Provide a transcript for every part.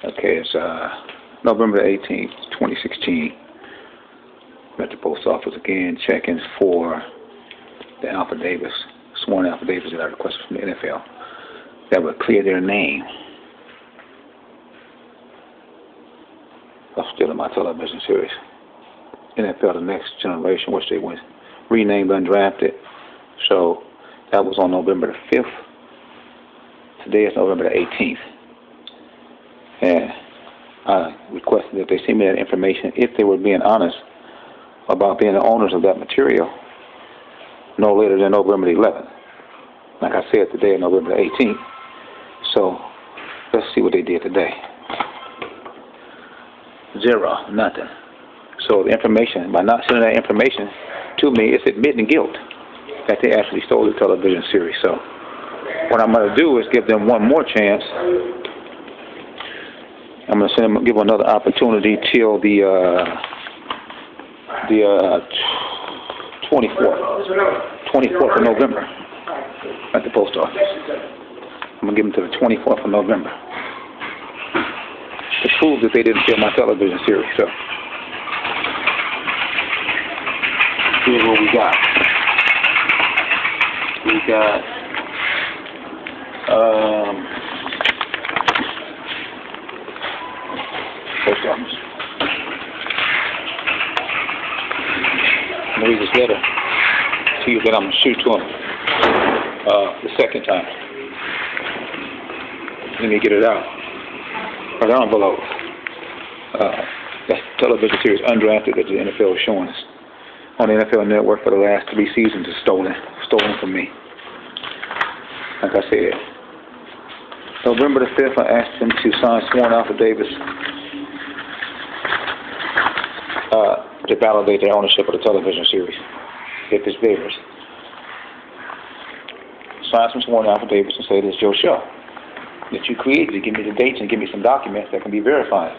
Okay, it's November the 18th, 2016. I'm at the post office again, checking for the affidavits, sworn affidavits that I requested from the NFL that would clear their name. I'm still in my television series, NFL: The Next Generation, which they went renamed Undrafted. So that was on November the 5th. Today is November the 18th. And I requested that they send me that information if they were being honest about being the owners of that material no later than November the 11th. Like I said, today is November the 18th. So let's see what they did today. 0, nothing. So the information, by not sending that information to me, it's admitting guilt that they actually stole the television series. So what I'm going to do is give them one more chance. I'm going to give them another opportunity till the 24th of November at the post office. I'm going to give them to the 24th of November to prove that they didn't steal my television series. So here's what we got. We got post office. I'm going to read this letter to you that I'm going to shoot to him the second time. Let me get it out. Or the envelope. That television series Undrafted that the NFL is showing us on the NFL Network for the last 3 seasons is stolen from me. Like I said, November the 5th, I asked them to sign sworn affidavits to validate their ownership of the television series, if it's theirs. Sign some sworn affidavits and say this is your show that you created. Give me the dates and give me some documents that can be verified.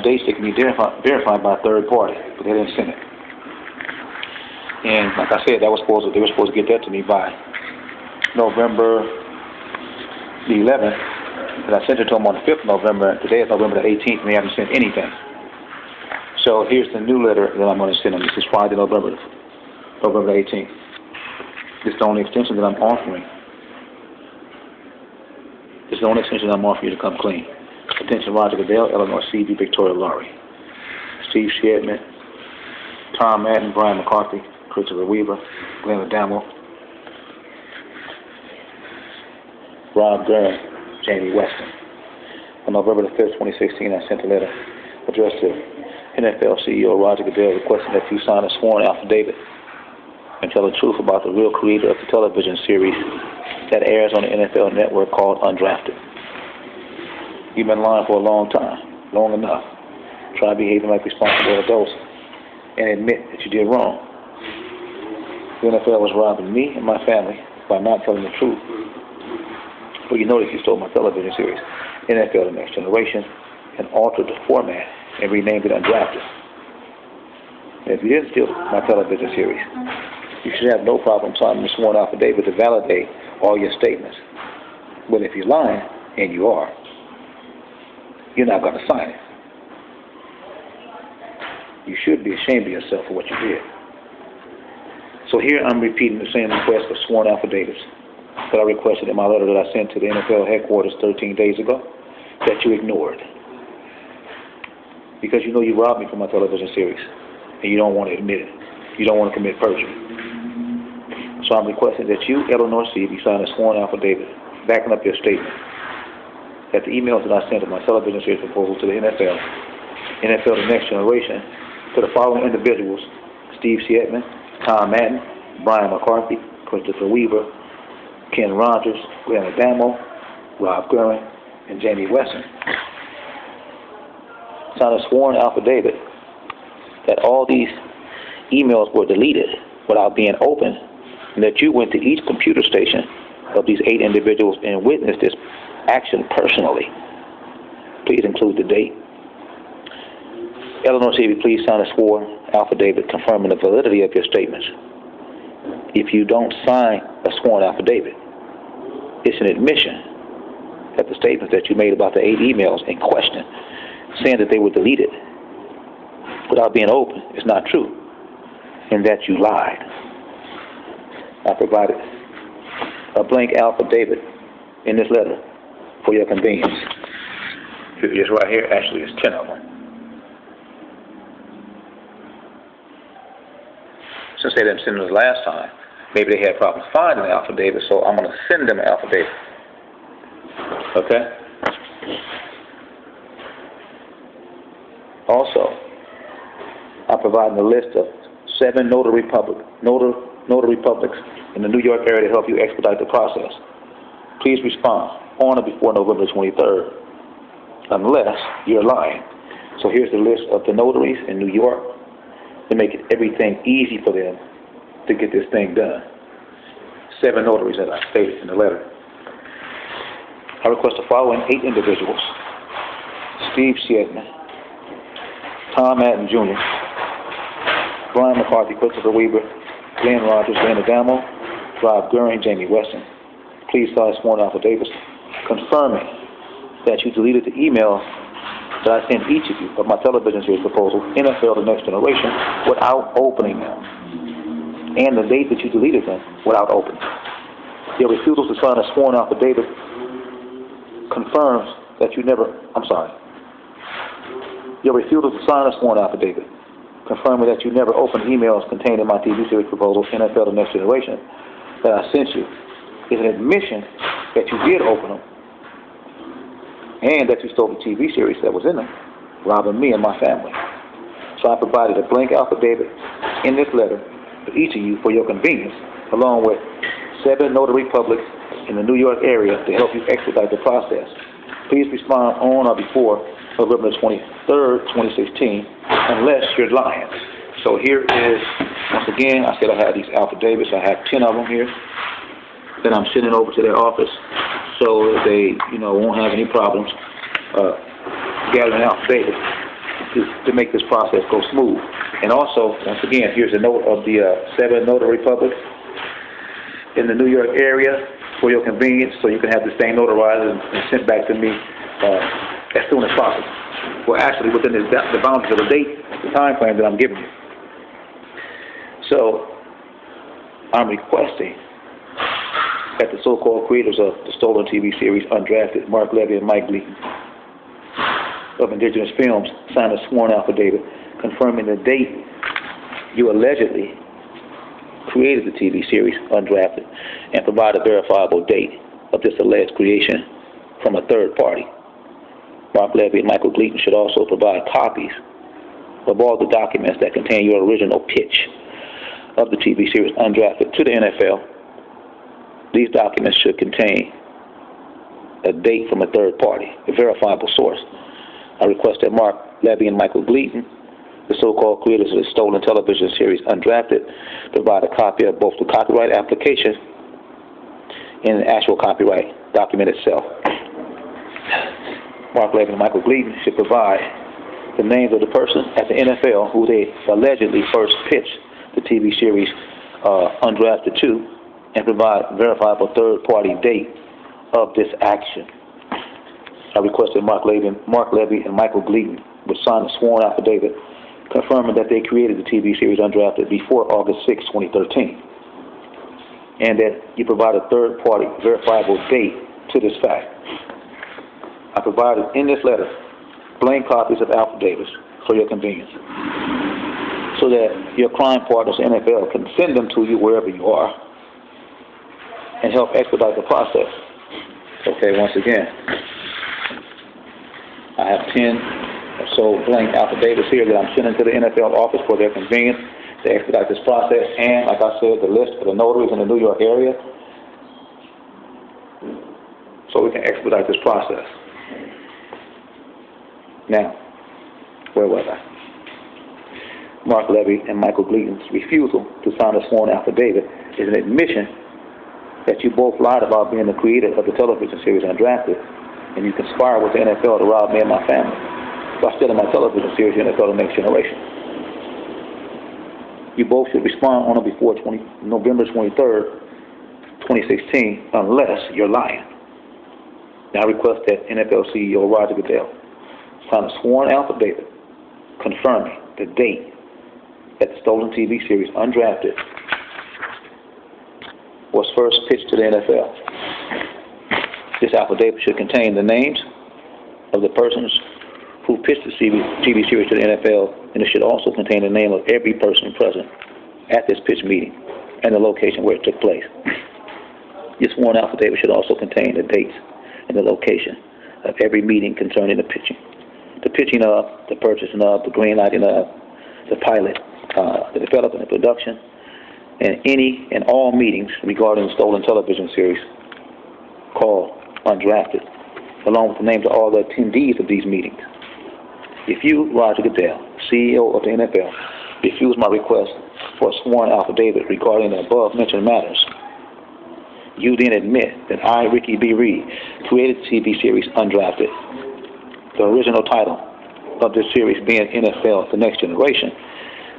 Dates that can be verified by a third party, but they didn't send it. And like I said, they were supposed to get that to me by November the 11th, and I sent it to them on the 5th of November. Today is November the 18th, and they haven't sent anything. So here's the new letter that I'm going to send them. This is Friday, November the 18th. This is the only extension that I'm offering. This is the only extension I'm offering you to come clean. Attention, Roger Goodell, Eleanor C.B., Victoria Laurie, Steve Shedman, Tom Madden, Brian McCarthy, Christopher Weaver, Glenn Adamo, Rob Guerin, Jamie Weston. On November the 5th, 2016, I sent a letter addressed to NFL CEO Roger Goodell requesting that you sign a sworn affidavit and tell the truth about the real creator of the television series that airs on the NFL Network called Undrafted. You've been lying for a long time, long enough. Try behaving like responsible adults and admit that you did wrong. The NFL was robbing me and my family by not telling the truth. But you know that you stole my television series, NFL: The Next Generation, and altered the format and renamed it Undrafted. And if you didn't steal my television series, you should have no problem signing a sworn affidavit to validate all your statements. But if you're lying, and you are, you're not going to sign it. You should be ashamed of yourself for what you did. So here I'm repeating the same request for sworn affidavits that I requested in my letter that I sent to the NFL headquarters 13 days ago that you ignored. Because you know you robbed me from my television series and you don't want to admit it. You don't want to commit perjury. So I'm requesting that you, Eleanor C., be signing a sworn affidavit backing up your statement that the emails that I sent of my television series proposal to the NFL: The Next Generation, to the following individuals: Steve Shedman, Tom Madden, Brian McCarthy, Christopher Weaver, Ken Rogers, Glenn Adamo, Rob Guerin, and Jamie Weston. Sign a sworn affidavit that all these emails were deleted without being opened, and that you went to each computer station of these 8 individuals and witnessed this action personally. Please include the date. Eleanor C., please sign a sworn affidavit confirming the validity of your statements. If you don't sign a sworn affidavit, it's an admission that the statements that you made about the 8 emails in question, saying that they were deleted without being open, is not true, and that you lied. I provided a blank affidavit in this letter for your convenience. It's right here. Actually, it's 10 of them. Since they didn't send them the last time, maybe they had problems finding the affidavit, so I'm going to send them an affidavit. Okay? Also, I'm providing a list of 7 notary publics in the New York area to help you expedite the process. Please respond on or before November 23rd, unless you're lying. So here's the list of the notaries in New York to make everything easy for them to get this thing done. 7 notaries that I stated in the letter. I request the following 8 individuals: Steve Shetman, Tom Madden Jr., Brian McCarthy, Christopher Weaver, Glenn Rogers, Glenn Adamo, Rob Goering, Jamie Weston. Please sign sworn affidavits confirming that you deleted the email that I sent each of you of my television series proposal, NFL The Next Generation, without opening them, and the date that you deleted them without opening. Your refusal to sign a sworn affidavit confirms that you never, Your refusal to sign a sworn affidavit confirming that you never opened emails contained in my TV series proposal, NFL The Next Generation, that I sent you, is an admission that you did open them and that you stole the TV series that was in them, robbing me and my family. So I provided a blank affidavit in this letter for each of you for your convenience, along with 7 notary publics in the New York area to help you expedite the process. Please respond on or before November 23rd, 2016, unless you're lying. So here is, once again, I said I had these affidavits. I have 10 of them here that I'm sending over to their office so that they, won't have any problems gathering affidavits to make this process go smooth. And also, once again, here's a note of the 7 notary publics in the New York area for your convenience, so you can have this thing notarized and sent back to me as soon as possible. Well, actually, within the boundaries of the date, the time frame that I'm giving you. So, I'm requesting that the so-called creators of the stolen TV series Undrafted, Mark Levy and Mike Gleason of Indigenous Films, sign a sworn affidavit confirming the date you allegedly created the TV series Undrafted and provide a verifiable date of this alleged creation from a third party. Mark Levy and Michael Gleason should also provide copies of all the documents that contain your original pitch of the TV series Undrafted to the NFL. These documents should contain a date from a third party, a verifiable source. I request that Mark Levy and Michael Gleason, the so-called creators of the stolen television series Undrafted, provide a copy of both the copyright application and the actual copyright document itself. Mark Levy and Michael Gleason should provide the names of the person at the NFL who they allegedly first pitched the TV series Undrafted to, and provide verifiable third-party date of this action. I request that Mark Levy and Michael Gleason would sign a sworn affidavit confirming that they created the TV series Undrafted before August 6, 2013, and that you provide a third-party verifiable date to this fact. I provided in this letter blank copies of affidavits for your convenience, so that your crime partners, NFL, can send them to you wherever you are and help expedite the process. Okay, once again, I have 10 or so blank affidavits here that I'm sending to the NFL office for their convenience to expedite this process, and, like I said, the list for the notaries in the New York area, so we can expedite this process. Now, where was I? Mark Levy and Michael Gleason's refusal to sign a sworn affidavit is an admission that you both lied about being the creator of the television series Undrafted, and you conspired with the NFL to rob me and my family by stealing my television series NFL The Next Generation. You both should respond on or before November 23rd, 2016, unless you're lying. Now I request that NFL CEO Roger Goodell sign a sworn affidavit confirming the date that the stolen TV series Undrafted was first pitched to the NFL. This affidavit should contain the names of the persons who pitched the TV series to the NFL, and it should also contain the name of every person present at this pitch meeting and the location where it took place. This sworn affidavit should also contain the dates and the location of every meeting concerning the pitching of, the purchasing of, the green lighting of, the pilot, the development and production, and any and all meetings regarding the stolen television series called Undrafted, along with the names of all the attendees of these meetings. If you, Roger Goodell, CEO of the NFL, refuse my request for a sworn affidavit regarding the above-mentioned matters, you then admit that I, Ricky B. Reed, created the TV series Undrafted, the original title of this series being NFL The Next Generation,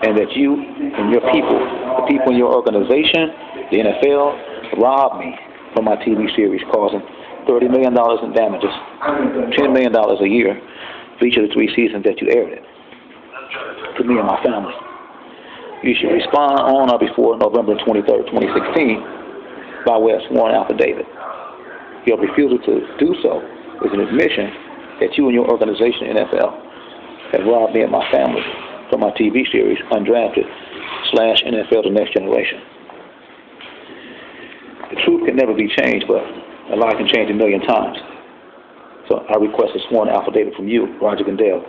and that you and your people, the people in your organization, the NFL, robbed me from my TV series, causing $30 million in damages, $10 million a year for each of the 3 seasons that you aired it, to me and my family. You should respond on or before November 23rd, 2016, by way of sworn affidavit. Your refusal to do so is an admission that you and your organization, NFL, have robbed me and my family from my TV series, Undrafted /NFL The Next Generation. The truth can never be changed, but a lie can change 1,000,000 times. So I request a sworn affidavit from you, Roger Goodell,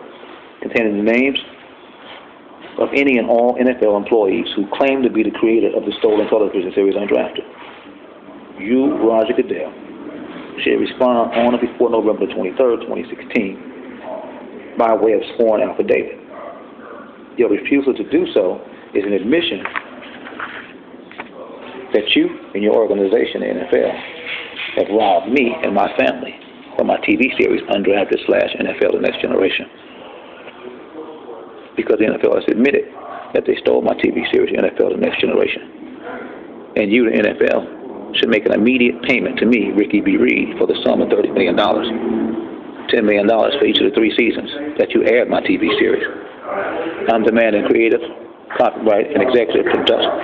containing the names of any and all NFL employees who claim to be the creator of the stolen television series Undrafted. You, Roger Goodell, should respond on or before November 23rd, 2016, by way of sworn affidavit. Your refusal to do so is an admission that you and your organization, the NFL, have robbed me and my family from my TV series Undrafted /NFL The Next Generation. Because the NFL has admitted that they stole my TV series NFL The Next Generation. And you, the NFL, should make an immediate payment to me, Ricky B. Reed, for the sum of $30 million, $10 million for each of the 3 seasons that you aired my TV series. I'm demanding creative, copyright, and executive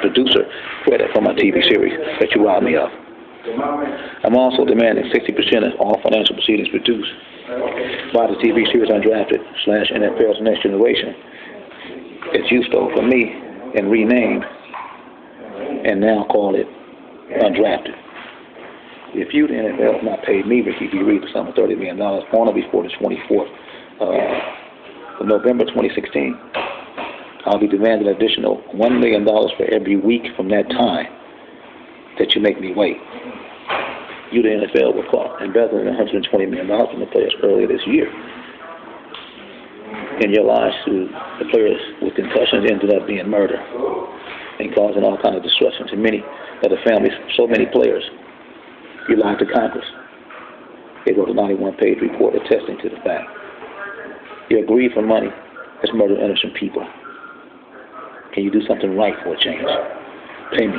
producer credit for my TV series that you robbed me of. I'm also demanding 60% of all financial proceedings produced by the TV series Undrafted /NFL The Next Generation that you stole from me and renamed and now call it Undrafted. If you, the NFL, have not paid me, Ricky B. Reed, the sum of $30 million on or before the 24th of November 2016, I'll be demanding an additional $1 million for every week from that time that you make me wait. You, the NFL, were caught embezzling $120 million from the players earlier this year. And your lies to the players with concussions ended up being murder and causing all kinds of destruction to many of the families, so many players. You lied to Congress. They wrote a 91-page report attesting to the fact. Your greed for money has murdered innocent people. Can you do something right for a change? Pay me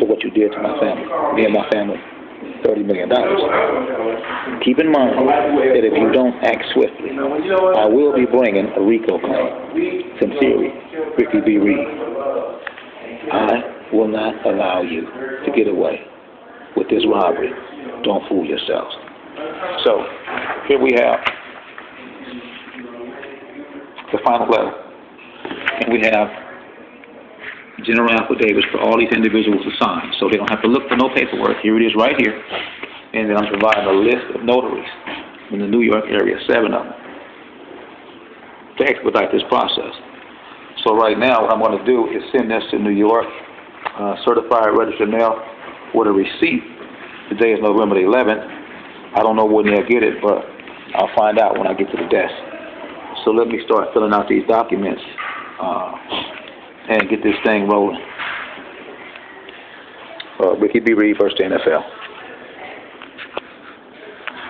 for what you did to my family, me and my family, $30 million. Keep in mind that if you don't act swiftly, I will be bringing a RICO claim. Sincerely, Ricky B. Reed. I will not allow you to get away with this robbery. Don't fool yourselves. So, here we have the final letter. And we have general affidavits for all these individuals to sign, so they don't have to look for no paperwork. Here it is right here. And then I'm providing a list of notaries in the New York area, 7 of them, to expedite this process. So right now, what I'm going to do is send this to New York, certified registered mail with a receipt. Today is November the 11th. I don't know when they'll get it, but I'll find out when I get to the desk. So let me start filling out these documents and get this thing rolling. Ricky B. Reed, First NFL.